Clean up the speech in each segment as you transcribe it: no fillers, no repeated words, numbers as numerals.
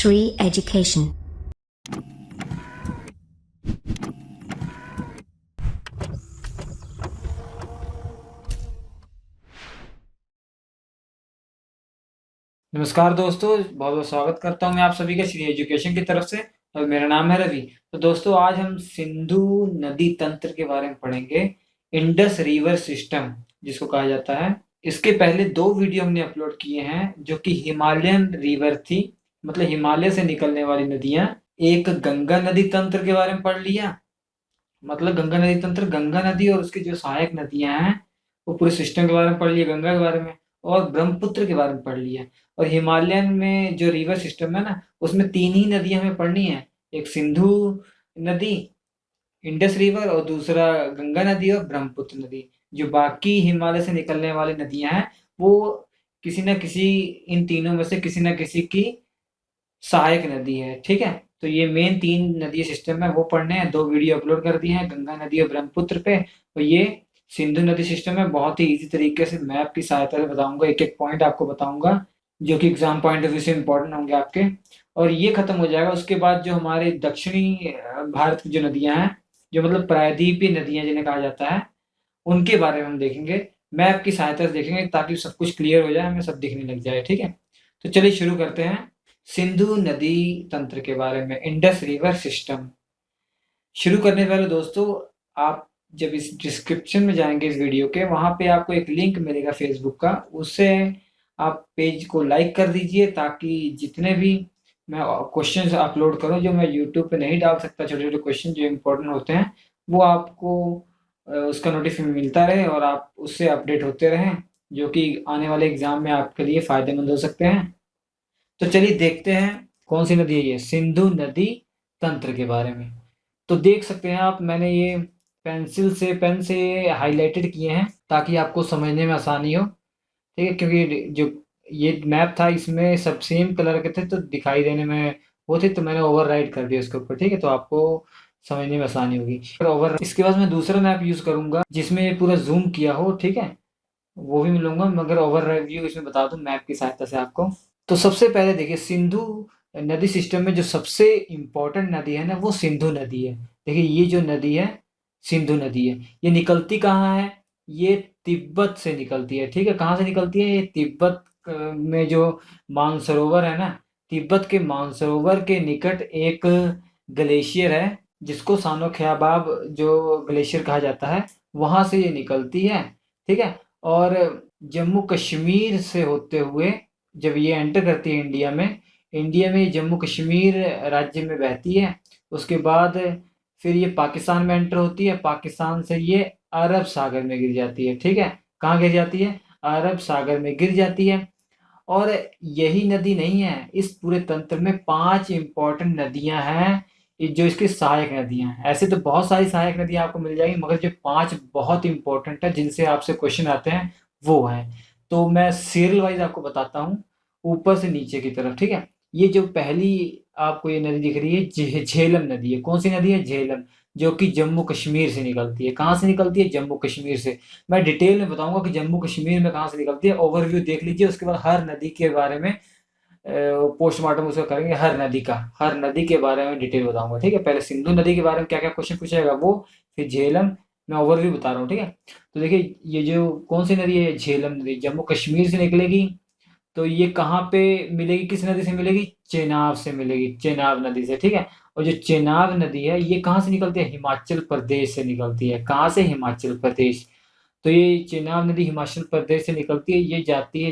Shri Education. नमस्कार दोस्तों, बहुत बहुत स्वागत करता हूँ मैं आप सभी का श्री एजुकेशन की तरफ से। और मेरा नाम है रवि। तो दोस्तों, आज हम सिंधु नदी तंत्र के बारे में पढ़ेंगे। इंडस रिवर सिस्टम जिसको कहा जाता है। इसके पहले 2 वीडियो हमने अपलोड किए हैं जो कि हिमालयन रिवर थी, मतलब हिमालय से निकलने वाली नदियां। एक गंगा नदी तंत्र के बारे में पढ़ लिया, मतलब गंगा नदी तंत्र, गंगा नदी और उसकी जो सहायक नदियां हैं वो पूरे सिस्टम के बारे में पढ़ लिया, गंगा के बारे में। और ब्रह्मपुत्र के बारे में पढ़ लिया। और हिमालयन में जो रिवर सिस्टम है ना, उसमें 3 ही नदियां हमें पढ़नी है। एक सिंधु नदी, इंडस रिवर, और दूसरा गंगा नदी और ब्रह्मपुत्र नदी। जो बाकी हिमालय से निकलने वाली नदियां हैं वो किसी न किसी, इन तीनों में से किसी न किसी की सहायक नदी है। ठीक है, तो ये मेन 3 नदी सिस्टम है वो पढ़ने हैं। 2 वीडियो अपलोड कर दिए हैं गंगा नदी और ब्रह्मपुत्र पे। और ये सिंधु नदी सिस्टम है। बहुत ही इजी तरीके से मैप की सहायता से बताऊंगा, एक एक पॉइंट आपको बताऊंगा जो कि एग्जाम पॉइंट ऑफ व्यू से इंपॉर्टेंट होंगे आपके। और ये खत्म हो जाएगा, उसके बाद जो हमारे दक्षिणी भारत की जो नदियां हैं, जो मतलब प्रायद्वीपीय नदियां जिन्हें कहा जाता है, उनके बारे में हम देखेंगे। मैप की सहायता से देखेंगे ताकि सब कुछ क्लियर हो जाए, हमें सब दिखने लग जाए। ठीक है, तो चलिए शुरू करते हैं सिंधु नदी तंत्र के बारे में, इंडस रिवर सिस्टम। शुरू करने से पहले दोस्तों, आप जब इस डिस्क्रिप्शन में जाएंगे इस वीडियो के, वहां पे आपको एक लिंक मिलेगा फेसबुक का, उससे आप पेज को लाइक कर दीजिए ताकि जितने भी मैं क्वेश्चंस अपलोड करूं जो मैं यूट्यूब पे नहीं डाल सकता, छोटे छोटे क्वेश्चन जो इम्पोर्टेंट होते हैं, वो आपको उसका नोटिफिकेशन मिलता रहे और आप उससे अपडेट होते रहें, जो कि आने वाले एग्जाम में आपके लिए फायदेमंद हो सकते हैं। तो चलिए देखते हैं कौन सी नदी है ये सिंधु नदी तंत्र के बारे में। तो देख सकते हैं आप, मैंने ये पेन से हाईलाइटेड किए हैं ताकि आपको समझने में आसानी हो। ठीक है, क्योंकि जो ये मैप था इसमें सब सेम कलर के थे तो दिखाई देने में वो थे, तो मैंने ओवरराइड कर दिया उसके ऊपर। ठीक है, तो आपको समझने में आसानी होगी। फिर ओवर इसके बाद मैं दूसरा मैप यूज करूंगा जिसमें ये पूरा जूम किया हो। ठीक है, वो भी मिलूंगा, मगर ओवरव्यू इसमें बता दूं मैप की सहायता से आपको। तो सबसे पहले देखिए, सिंधु नदी सिस्टम में जो सबसे इम्पोर्टेंट नदी है ना, वो सिंधु नदी है। देखिए ये जो नदी है, सिंधु नदी है। ये निकलती कहाँ है? ये तिब्बत से निकलती है। ठीक है, कहाँ से निकलती है? ये तिब्बत में जो मानसरोवर है ना, तिब्बत के मानसरोवर के निकट एक ग्लेशियर है जिसको सानोख्याबाब जो ग्लेशियर कहा जाता है, वहां से ये निकलती है। ठीक है, और जम्मू कश्मीर से होते हुए जब ये एंटर करती है इंडिया में जम्मू कश्मीर राज्य में बहती है। उसके बाद फिर ये पाकिस्तान में एंटर होती है, पाकिस्तान से ये अरब सागर में गिर जाती है। ठीक है, कहाँ गिर जाती है? अरब सागर में गिर जाती है। और यही नदी नहीं है, इस पूरे तंत्र में 5 इंपॉर्टेंट नदियां हैं जो इसकी सहायक नदियां हैं। ऐसे तो बहुत सारी सहायक नदियां आपको मिल जाएगी, मगर जो 5 बहुत इंपॉर्टेंट है जिनसे आपसे क्वेश्चन आते हैं वो है। तो मैं सीरियल वाइज आपको बताता हूँ, ऊपर से नीचे की तरफ। ठीक है, ये जो पहली आपको ये नदी दिख रही है, झेलम नदी है। कौन सी नदी है? झेलम, जो कि जम्मू कश्मीर से निकलती है। कहाँ से निकलती है? जम्मू कश्मीर से। मैं डिटेल में बताऊंगा कि जम्मू कश्मीर में कहाँ से निकलती है, ओवरव्यू देख लीजिए। उसके बाद हर नदी के बारे में पोस्टमार्टम उसका करेंगे, हर नदी के बारे में डिटेल बताऊंगा। ठीक है, पहले सिंधु नदी के बारे में क्या क्या क्वेश्चन पूछेगा वो, फिर झेलम। मैं ओवरव्यू बता रहा हूँ। ठीक है, तो देखिए ये जो कौन सी नदी है, झेलम नदी, जम्मू कश्मीर से निकलेगी। तो ये कहाँ पे मिलेगी? किस नदी से मिलेगी? चेनाब से मिलेगी, चेनाब नदी से। ठीक है, और जो चेनाब नदी है ये कहाँ से निकलती है? हिमाचल प्रदेश से निकलती है। कहाँ से? हिमाचल प्रदेश। तो ये चेनाब नदी हिमाचल प्रदेश से निकलती है, ये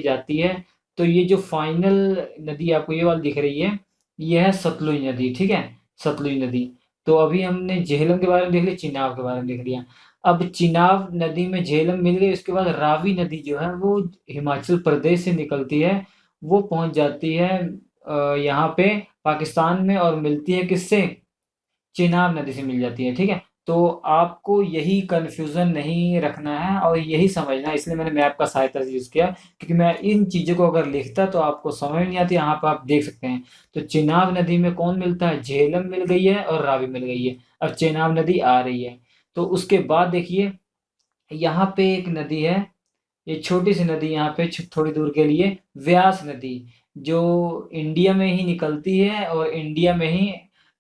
जाती है। तो ये जो फाइनल नदी आपको ये वाली दिख रही है, ये है सतलुज नदी। ठीक है, सतलुज नदी। तो अभी हमने झेलम के बारे में देख लिया, चिनाब के बारे में देख लिया। अब चिनाब नदी में झेलम मिल गई, उसके बाद रावी नदी जो है वो हिमाचल प्रदेश से निकलती है। वो पहुंच जाती है यहाँ पे पाकिस्तान में, और मिलती है किससे? चेनाब नदी से मिल जाती है। ठीक है, तो आपको यही कंफ्यूजन नहीं रखना है और यही समझना है, इसलिए मैंने मैप का सहायता से यूज किया, क्योंकि मैं इन चीजों को अगर लिखता तो आपको समझ नहीं आती। यहाँ पर आप देख सकते हैं, तो चेनाब नदी में कौन मिलता है? झेलम मिल गई है और रावी मिल गई है। अब चेनाब नदी आ रही है। तो उसके बाद देखिए, यहाँ पे एक नदी है, ये छोटी सी नदी, यहाँ पे थोड़ी दूर के लिए, व्यास नदी। जो इंडिया में ही निकलती है और इंडिया में ही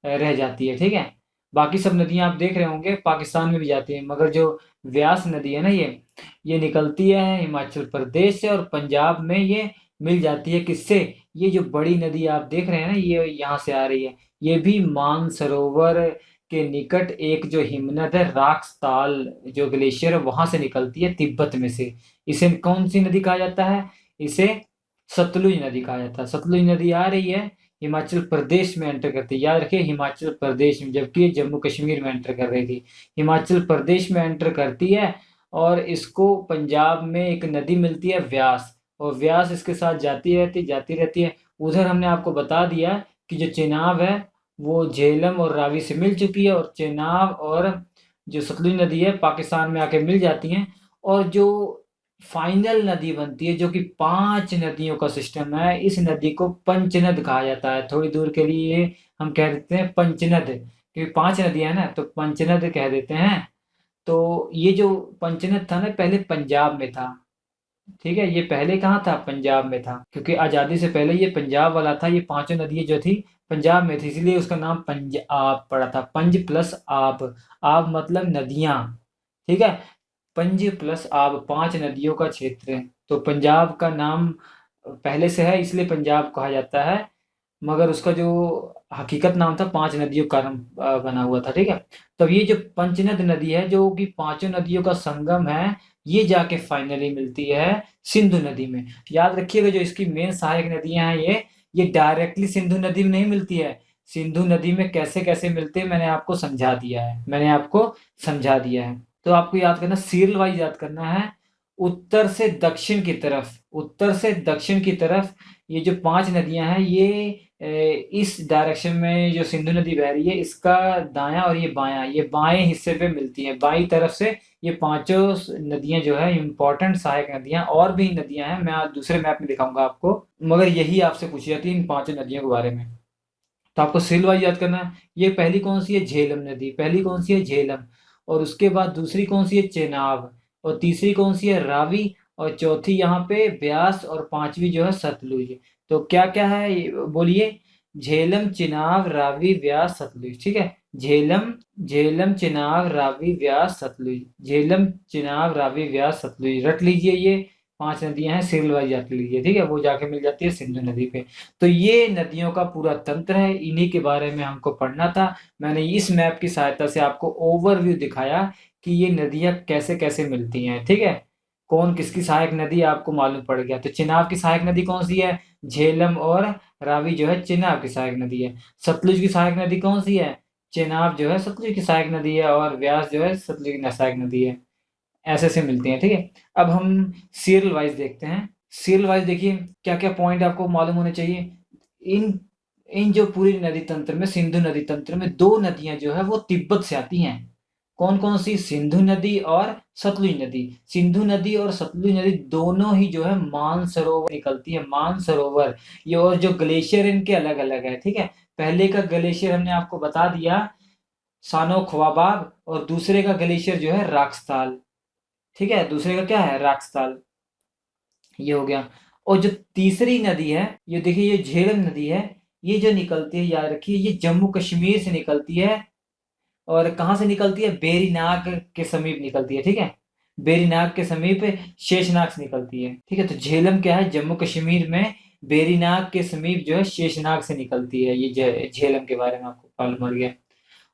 रह जाती है, ठीक है। बाकी सब नदियां आप देख रहे होंगे पाकिस्तान में भी जाती है, मगर जो व्यास नदी है ना, ये निकलती है हिमाचल प्रदेश से और पंजाब में ये मिल जाती है किससे? ये जो बड़ी नदी आप देख रहे हैं ना, ये यहाँ से आ रही है। ये भी मानसरोवर के निकट एक जो हिमनद है, राक्सताल जो ग्लेशियर है, वहां से निकलती है, तिब्बत में से। इसे कौन सी नदी कहा जाता है? इसे सतलुज नदी कहा जाता है। सतलुज नदी आ रही है, हिमाचल प्रदेश में एंटर करती है। याद रखिए, हिमाचल प्रदेश में, जबकि ये जम्मू कश्मीर में एंटर कर रही थी। हिमाचल प्रदेश में एंटर करती है और इसको पंजाब में एक नदी मिलती है व्यास, और व्यास इसके साथ जाती रहती है। उधर हमने आपको बता दिया कि जो चेनाब है वो झेलम और रावी से मिल चुकी है, और चेनाब और जो सतलुज नदी है पाकिस्तान में आके मिल जाती हैं। और जो फाइनल नदी बनती है, जो कि 5 नदियों का सिस्टम है, इस नदी को पंचनद कहा जाता है। थोड़ी दूर के लिए हम कह देते हैं पंचनद, क्योंकि 5 नदियां हैं ना, तो पंचनद कह देते हैं। तो ये जो पंचनद था ना, पहले पंजाब में था, ठीक है। ये पहले कहाँ था? पंजाब में था, क्योंकि आजादी से पहले ये पंजाब वाला था। ये पांचों नदियां जो थी पंजाब में थी, इसलिए उसका नाम पंजाब पड़ा था। पंज प्लस आब, आब मतलब नदियां, ठीक है। पंज प्लस आब, 5 नदियों का क्षेत्र है। तो पंजाब का नाम पहले से है, इसलिए पंजाब कहा जाता है, मगर उसका जो हकीकत नाम था 5 नदियों का नाम बना हुआ था, ठीक है। तो ये जो पंचनद नदी है, जो कि पांचों नदियों का संगम है, ये जाके फाइनली मिलती है सिंधु नदी में। याद रखिएगा, जो इसकी मेन सहायक नदियां हैं, ये डायरेक्टली सिंधु नदी में नहीं मिलती है। सिंधु नदी में कैसे कैसे मिलते हैं, मैंने आपको समझा दिया है। तो आपको याद करना, सीरियल वाइज याद करना है। उत्तर से दक्षिण की तरफ, उत्तर से दक्षिण की तरफ ये जो 5 नदियां हैं, ये इस डायरेक्शन में जो सिंधु नदी बह रही है, इसका दायां और ये बायां, ये बाएं हिस्से पे मिलती है। बाईं तरफ से ये पांचों नदियां जो है इंपॉर्टेंट सहायक नदियां, और भी नदियां हैं, मैं आज दूसरे मैप में दिखाऊंगा आपको, मगर यही आपसे पूछी जाती है इन 5 नदियों के बारे में। तो आपको सीरियल वाइज याद करना है। ये पहली कौन सी है? झेलम नदी। पहली कौन सी है? झेलम। और उसके बाद दूसरी कौन सी है? चेनाब। और तीसरी कौन सी है? रावी। और चौथी यहाँ पे ब्यास। और पांचवी जो है सतलुज। तो क्या क्या है बोलिए? झेलम, चिनाब, रावी, व्यास, सतलुज, ठीक है। झेलम, झेलम, चिनाब, रावी, व्यास, सतलुज। झेलम, चिनाब, रावी, व्यास, सतलुज, रट लीजिए। ये 5 नदियां हैं, सीरियल वाइज रट लीजिए, ठीक है। वो जाके मिल जाती है सिंधु नदी पे। तो ये नदियों का पूरा तंत्र है, इन्हीं के बारे में हमको पढ़ना था। मैंने इस मैप की सहायता से आपको ओवरव्यू दिखाया कि ये नदियां कैसे कैसे मिलती हैं, ठीक है। कौन किसकी सहायक नदी आपको मालूम पड़ गया। तो चिनाब की सहायक नदी कौन सी है? झेलम और रावी जो है चिनाब की सहायक नदी है। सतलुज की सहायक नदी कौन सी है? चिनाब जो है सतलुज की सहायक नदी है, और व्यास जो है सतलुज की सहायक नदी है। ऐसे से मिलती हैं, ठीक है। अब हम सीरियल वाइज देखते हैं। सीरियल वाइज देखिए, क्या क्या पॉइंट आपको मालूम होने चाहिए। इन इन जो पूरी नदी तंत्र में, सिंधु नदी तंत्र में, 2 नदियां जो है वो तिब्बत से आती हैं। कौन कौन सी? सिंधु नदी और सतलुज नदी। सिंधु नदी और सतलुज नदी दोनों ही जो है मानसरोवर निकलती है, मानसरोवर। ये और जो ग्लेशियर इनके अलग अलग है, ठीक है। पहले का ग्लेशियर हमने आपको बता दिया, सानो ख्वाबाब, और दूसरे का ग्लेशियर जो है राक्सताल, ठीक है। दूसरे का क्या है? राक्सताल, ये हो गया। और जो तीसरी नदी है, ये देखिए, ये झेलम नदी है। ये जो निकलती है, याद रखिए, ये जम्मू कश्मीर से निकलती है। और कहाँ से निकलती है? बेरीनाग के समीप निकलती है, ठीक है। बेरीनाग के समीप शेषनाग से निकलती है, ठीक है। तो झेलम क्या है? जम्मू कश्मीर में बेरीनाग के समीप जो है शेषनाग से निकलती है। ये झेलम के बारे में आपको मालूम पड़ गया।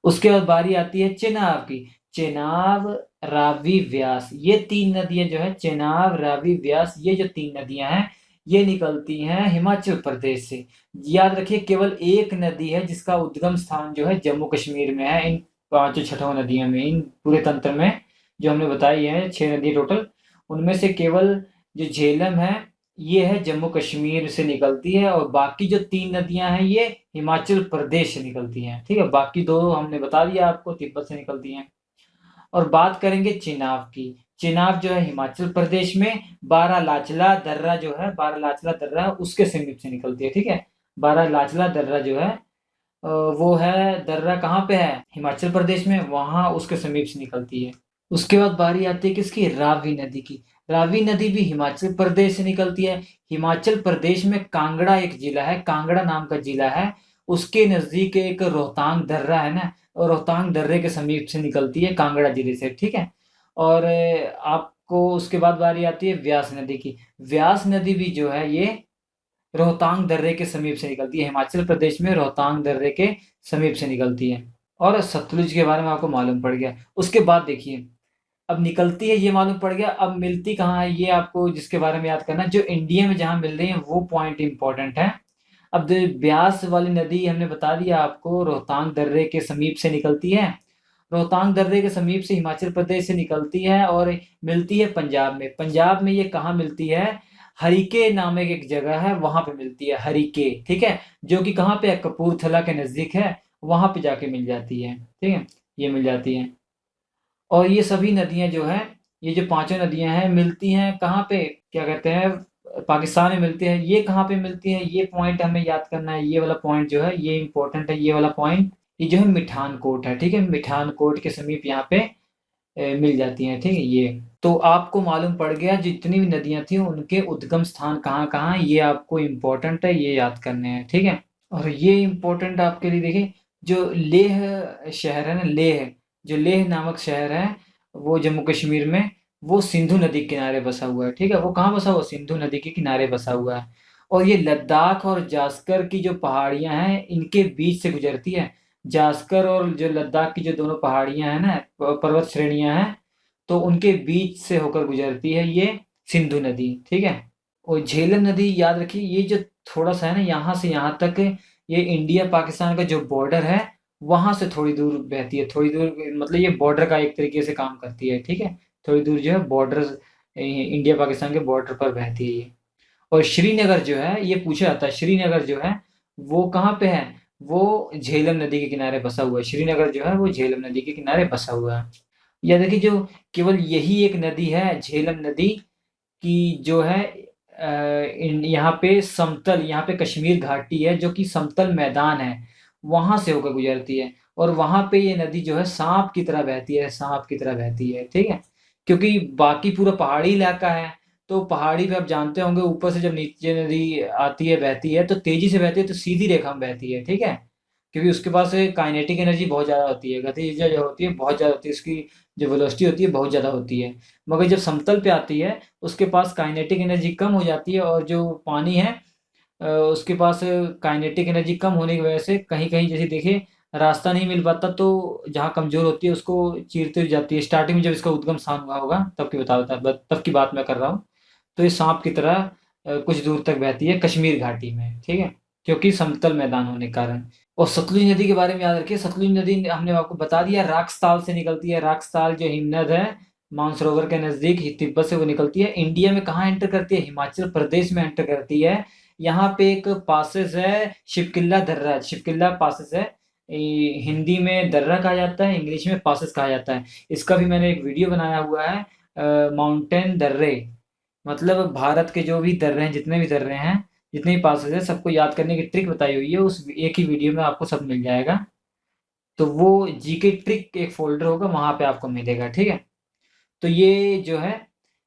उसके बाद बारी आती है चेनाब की। चेनाब, रावी, व्यास, ये 3 नदियां जो है, चेनाब, रावी, व्यास, ये जो 3 नदियां हैं, ये निकलती हैं हिमाचल प्रदेश से। याद रखिए, केवल एक नदी है जिसका उद्गम स्थान जो है जम्मू कश्मीर में है, इन पांचों छठों नदियों में, इन पूरे तंत्र में जो हमने बताई है 6 नदी टोटल, उनमें से केवल जो झेलम है, ये है जम्मू कश्मीर से निकलती है। और बाकी जो 3 नदियां हैं, ये हिमाचल प्रदेश से निकलती हैं, ठीक है। बाकी 2 हमने बता दिया आपको, तिब्बत से निकलती हैं। और बात करेंगे चिनाब की। चिनाब जो है हिमाचल प्रदेश में बारालाचला दर्रा जो है, बारालाचला दर्रा उसके समीप से निकलती है, ठीक है। बारालाचला दर्रा जो है, वो है दर्रा कहाँ पे है? हिमाचल प्रदेश में, वहां उसके समीप से निकलती है। उसके बाद बारी आती है किसकी, रावी नदी की। रावी नदी भी हिमाचल प्रदेश से निकलती है। हिमाचल प्रदेश में कांगड़ा एक जिला है, कांगड़ा नाम का जिला है, उसके नजदीक एक रोहतांग दर्रा है ना, और रोहतांग दर्रे के समीप से निकलती है कांगड़ा जिले से, ठीक है। और आपको उसके बाद बारी आती है व्यास नदी की। व्यास नदी भी जो है ये रोहतांग दर्रे के समीप से निकलती है, हिमाचल प्रदेश में रोहतांग दर्रे के समीप से निकलती है। और सतलुज के बारे में आपको मालूम पड़ गया। उसके बाद देखिए, अब निकलती है ये मालूम पड़ गया, अब मिलती कहाँ है ये आपको जिसके बारे में याद करना है, जो इंडिया में जहाँ मिल रही है वो पॉइंट इंपॉर्टेंट है। अब ब्यास वाली नदी हमने बता दिया आपको, रोहतांग दर्रे के समीप से निकलती है। रोहतांग दर्रे के समीप से हिमाचल प्रदेश से निकलती है और मिलती है पंजाब में। पंजाब में ये कहाँ मिलती है, हरिके नामक एक जगह है, वहां पे मिलती है, हरिके, ठीक है, जो कि कहाँ पे है, कपूरथला के नजदीक है, वहां पे जाके मिल जाती है, ठीक है, ये मिल जाती है। और ये सभी नदियां जो है, ये जो पांचों नदियां हैं मिलती हैं कहाँ पे, क्या कहते हैं, पाकिस्तान में मिलती है। ये कहाँ पे मिलती है, ये पॉइंट हमें याद करना है, ये वाला पॉइंट जो है ये इंपॉर्टेंट है, ये वाला पॉइंट। ये जो है मिठानकोट है, ठीक है, मिठानकोट के समीप यहाँ पे मिल जाती हैं, ठीक है। ये तो आपको मालूम पड़ गया जितनी भी नदियां थी उनके उद्गम स्थान कहाँ कहाँ हैं, ये आपको इम्पोर्टेंट है, ये याद करने हैं, ठीक है। और ये इम्पोर्टेंट आपके लिए देखिए, जो लेह शहर है ना, लेह, जो लेह नामक शहर है वो जम्मू कश्मीर में, वो सिंधु नदी के किनारे बसा हुआ है, ठीक है। वो कहाँ बसा हुआ, सिंधु नदी के किनारे बसा हुआ है। और ये लद्दाख और जास्कर की जो पहाड़ियां हैं इनके बीच से गुजरती है। जास्कर और जो लद्दाख की जो दोनों पहाड़ियां हैं ना, पर्वत श्रेणियां हैं, तो उनके बीच से होकर गुजरती है ये सिंधु नदी, ठीक है। और झेलम नदी याद रखिए, ये जो थोड़ा सा है ना, यहाँ से यहाँ तक, ये इंडिया पाकिस्तान का जो बॉर्डर है वहां से थोड़ी दूर बहती है, थोड़ी दूर, मतलब ये बॉर्डर का एक तरीके से काम करती है, ठीक है। थोड़ी दूर जो है बॉर्डर, इंडिया पाकिस्तान के बॉर्डर पर बहती है ये। और श्रीनगर जो है, ये पूछा जाता है, श्रीनगर जो है वो कहाँ पे है, वो झेलम नदी के किनारे बसा हुआ है। श्रीनगर जो है वो झेलम नदी के किनारे बसा हुआ है। या देखिए, जो केवल यही एक नदी है झेलम नदी की जो है, यहाँ पे समतल, यहाँ पे कश्मीर घाटी है जो कि समतल मैदान है, वहां से होकर गुजरती है। और वहां पे ये नदी जो है सांप की तरह बहती है, सांप की तरह बहती है, ठीक है। क्योंकि बाकी पूरा पहाड़ी इलाका है, तो पहाड़ी पे आप जानते होंगे ऊपर से जब नीचे नदी आती है, बहती है, तो तेजी से बहती है, तो सीधी रेखा में बहती है, ठीक है। क्योंकि उसके पास काइनेटिक एनर्जी बहुत ज़्यादा होती है, गतिज ऊर्जा जो होती है बहुत ज़्यादा होती है, उसकी जो वेलोसिटी होती है बहुत ज़्यादा होती है। मगर जब समतल पे आती है उसके पास काइनेटिक एनर्जी कम हो जाती है, और जो पानी है उसके पास काइनेटिक एनर्जी कम होने की वजह से कहीं कहीं जैसे देखिए रास्ता नहीं मिल पाता, तो जहाँ कमजोर होती है उसको चीरते हुए जाती है। स्टार्टिंग में जब इसका उद्गम स्थान हुआ होगा तब की बात मैं कर रहा हूँ। तो ये सांप की तरह कुछ दूर तक बहती है कश्मीर घाटी में, ठीक है, क्योंकि समतल मैदान होने के कारण। और सतलुज नदी के बारे में याद रखिए, सतलुज नदी हमने आपको बता दिया राक्सताल से निकलती है। राक्सताल जो हिमनद है मानसरोवर के नजदीक ही, तिब्बत से वो निकलती है। इंडिया में कहाँ एंटर करती है, हिमाचल प्रदेश में एंटर करती है। यहाँ पे एक पासेस है शिवकिल्ला दर्रा, शिवकिल्ला पासेस है। हिंदी में दर्रा कहा जाता है, इंग्लिश में पासेस कहा जाता है। इसका भी मैंने एक वीडियो बनाया हुआ है, माउंटेन दर्रे, मतलब भारत के जो भी दर्रे हैं, जितने भी दर्रे हैं, जितने भी पासेस हैं, सबको याद करने की ट्रिक बताई हुई है, उस एक ही वीडियो में आपको सब मिल जाएगा। तो वो जीके ट्रिक एक फोल्डर होगा, वहां पे आपको मिलेगा, ठीक है। तो ये जो है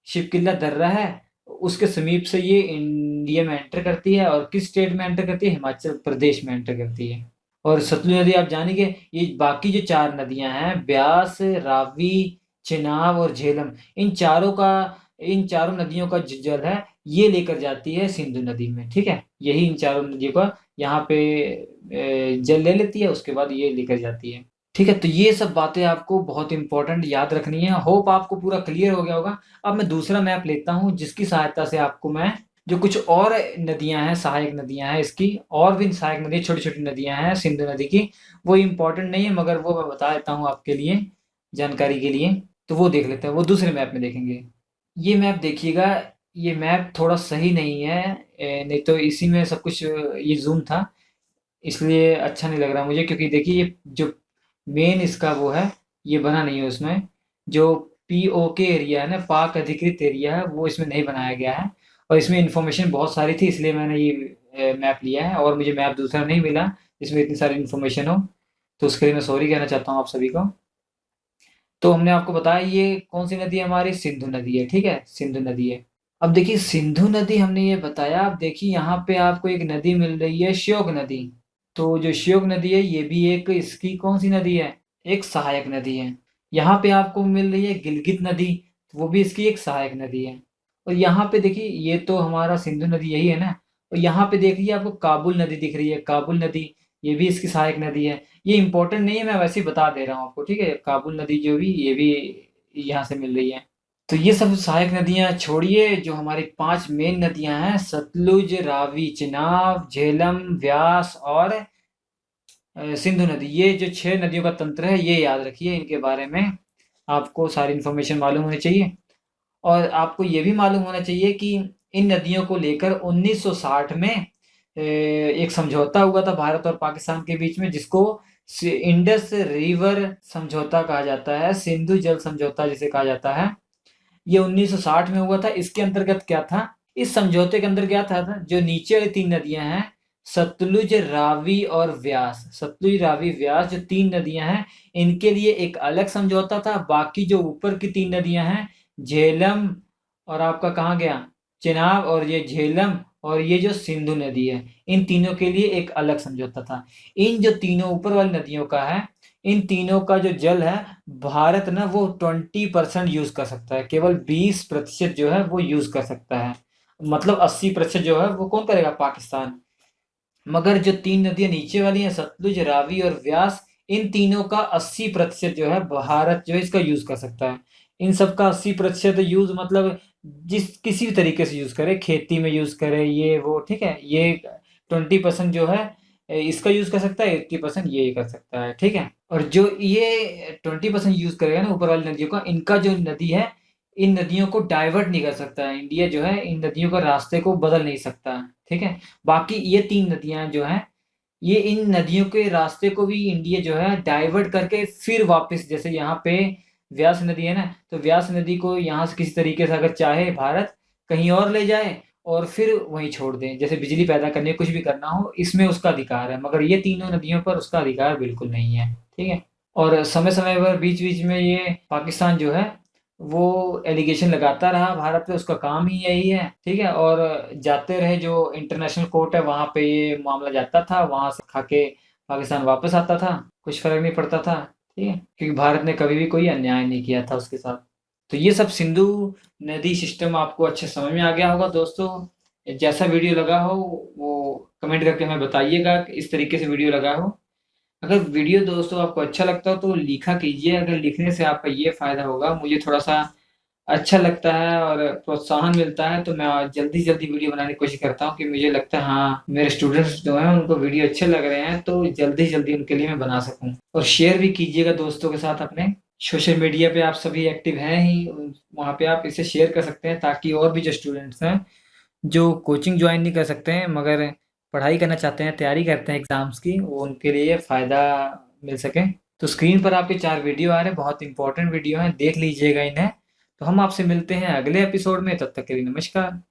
शिवकिल्ला दर्रा है, उसके समीप से ये इंडिया में एंटर करती है। और किस स्टेट में एंटर करती है, हिमाचल प्रदेश में एंटर करती है। और सतलुज नदी आप जानेंगे, ये बाकी जो चार नदियां हैं, ब्यास, रावी, चेनाब और झेलम, इन चारों नदियों का जो जल है ये लेकर जाती है सिंधु नदी में, ठीक है। यही इन चारों नदियों का यहाँ पे जल ले लेती है, उसके बाद ये लेकर जाती है, ठीक है। तो ये सब बातें आपको बहुत इंपॉर्टेंट याद रखनी है। होप आपको पूरा क्लियर हो गया होगा। अब मैं दूसरा मैप लेता हूँ जिसकी सहायता से आपको मैं जो कुछ और नदियां हैं, सहायक नदियां हैं इसकी, और भी सहायक नदियां, छोटी छोटी नदियां हैं सिंधु नदी की, वो इंपॉर्टेंट नहीं है मगर वो मैं बता देता हूँ आपके लिए, जानकारी के लिए। तो वो देख लेते हैं, वो दूसरे मैप में देखेंगे। ये मैप देखिएगा, ये मैप थोड़ा सही नहीं है, नहीं तो इसी में सब कुछ, ये जूम था इसलिए अच्छा नहीं लग रहा मुझे, क्योंकि देखिए ये जो मेन इसका वो है, ये बना नहीं है उसमें। जो पीओके एरिया है ना, पाक अधिकृत एरिया है, वो इसमें नहीं बनाया गया है। और इसमें इंफॉर्मेशन बहुत सारी थी, इसलिए मैंने ये मैप लिया है, और मुझे मैप दूसरा नहीं मिला जिसमें इतनी सारी इन्फॉर्मेशन हो। तो उसके लिए मैं सॉरी कहना चाहता हूँ आप सभी को। तो हमने आपको बताया ये कौन सी नदी है, हमारी सिंधु नदी है, ठीक है, सिंधु नदी है। अब देखिए सिंधु नदी हमने ये बताया, अब देखिए यहाँ पे आपको एक नदी मिल रही है श्योक नदी। तो जो श्योक नदी है ये भी एक इसकी कौन सी नदी है, एक सहायक नदी है। यहाँ पे आपको मिल रही है गिलगित नदी, वो भी इसकी एक सहायक नदी है। और यहाँ पे देखिए ये तो हमारा सिंधु नदी यही है ना। और यहाँ पे देखिए आपको काबुल नदी दिख रही है, काबुल नदी, ये भी इसकी सहायक नदी है। ये इंपॉर्टेंट नहीं है, मैं वैसे ही बता दे रहा हूँ आपको, ठीक है। काबुल नदी जो भी ये भी यहाँ से मिल रही है। तो ये सब सहायक नदियाँ छोड़िए, जो हमारी 5 मेन नदियाँ हैं, सतलुज, रावी, चेनाब, झेलम, व्यास और सिंधु नदी, ये जो 6 नदियों का तंत्र है ये याद रखिए, इनके बारे में आपको सारी इन्फॉर्मेशन मालूम होनी चाहिए। और आपको ये भी मालूम होना चाहिए कि इन नदियों को लेकर 1960 में एक समझौता हुआ था भारत और पाकिस्तान के बीच में, जिसको इंडस रिवर समझौता कहा जाता है, सिंधु जल समझौता जिसे कहा जाता है। ये 1960 में हुआ था। इसके अंतर्गत क्या था, इस समझौते के अंदर क्या था, जो नीचे वाली 3 नदियां हैं, सतलुज, रावी और व्यास, सतलुज, रावी, व्यास जो 3 नदियां हैं, इनके लिए एक अलग समझौता था। बाकी जो ऊपर की 3 नदियां हैं, झेलम और आपका कहाँ गया, चेनाब, और ये झेलम और ये जो सिंधु नदी है, इन तीनों के लिए एक अलग समझौता था। इन जो तीनों ऊपर वाली नदियों का है, इन तीनों का जो जल है, भारत ना वो 20% यूज कर सकता है, केवल 20% जो है वो यूज कर सकता है। मतलब 80% जो है वो कौन करेगा, पाकिस्तान। मगर जो 3 नदियां नीचे वाली हैं, सतलुज, रावी और व्यास, इन तीनों का 80% जो है भारत जो है इसका यूज कर सकता है। इन सब का 80% यूज मतलब जिस किसी भी तरीके से यूज करे, खेती में यूज करे, ये वो, ठीक है। ये 20% जो है इसका यूज कर सकता है, 80% ये कर सकता है, ठीक है। और जो ये 20% यूज करेगा ना ऊपर वाली नदियों का, इनका जो नदी है, इन नदियों को डाइवर्ट नहीं कर सकता है इंडिया, जो है इन नदियों का रास्ते को बदल नहीं सकता, ठीक है। बाकी ये 3 नदियां जो हैं, ये इन नदियों के रास्ते को भी इंडिया जो है डाइवर्ट करके फिर वापस, जैसे यहाँ पे व्यास नदी है ना, तो व्यास नदी को यहाँ से किसी तरीके से अगर चाहे भारत कहीं और ले जाए और फिर वहीं छोड़ दें, जैसे बिजली पैदा करने, कुछ भी करना हो, इसमें उसका अधिकार है। मगर ये तीनों नदियों पर उसका अधिकार बिल्कुल नहीं है, ठीक है। और समय समय पर बीच बीच में ये पाकिस्तान जो है वो एलिगेशन लगाता रहा भारत पे, उसका काम ही यही है, ठीक है। और जाते रहे जो इंटरनेशनल कोर्ट है वहां पे ये मामला जाता था, वहां से खा के पाकिस्तान वापस आता था, कुछ फर्क नहीं पड़ता था, ठीक है, क्योंकि भारत ने कभी भी कोई अन्याय नहीं किया था उसके साथ। तो ये सब सिंधु नदी सिस्टम आपको अच्छे समझ में आ गया होगा दोस्तों। जैसा वीडियो लगा हो वो कमेंट करके हमें बताइएगा कि इस तरीके से वीडियो लगा हो। अगर वीडियो दोस्तों आपको अच्छा लगता हो तो लिखा कीजिए, अगर लिखने से आपका ये फायदा होगा, मुझे थोड़ा सा अच्छा लगता है और प्रोत्साहन मिलता है, तो मैं जल्दी जल्दी वीडियो बनाने की कोशिश करता हूँ कि मुझे लगता है हाँ मेरे स्टूडेंट्स जो हैं उनको वीडियो अच्छे लग रहे हैं, तो जल्दी जल्दी उनके लिए मैं बना सकूँ। और शेयर भी कीजिएगा दोस्तों के साथ अपने। सोशल मीडिया पे आप सभी एक्टिव हैं ही, वहाँ पे आप इसे शेयर कर सकते हैं, ताकि और भी जो स्टूडेंट्स हैं जो कोचिंग ज्वाइन नहीं कर सकते हैं मगर पढ़ाई करना चाहते हैं, तैयारी करते हैं एग्जाम्स की, वो उनके लिए फ़ायदा मिल सके। तो स्क्रीन पर आपके 4 वीडियो आ रहे हैं, बहुत इंपॉर्टेंट वीडियो हैं, देख लीजिएगा इन्हें। तो हम आपसे मिलते हैं अगले एपिसोड में, तब तक के लिए नमस्कार।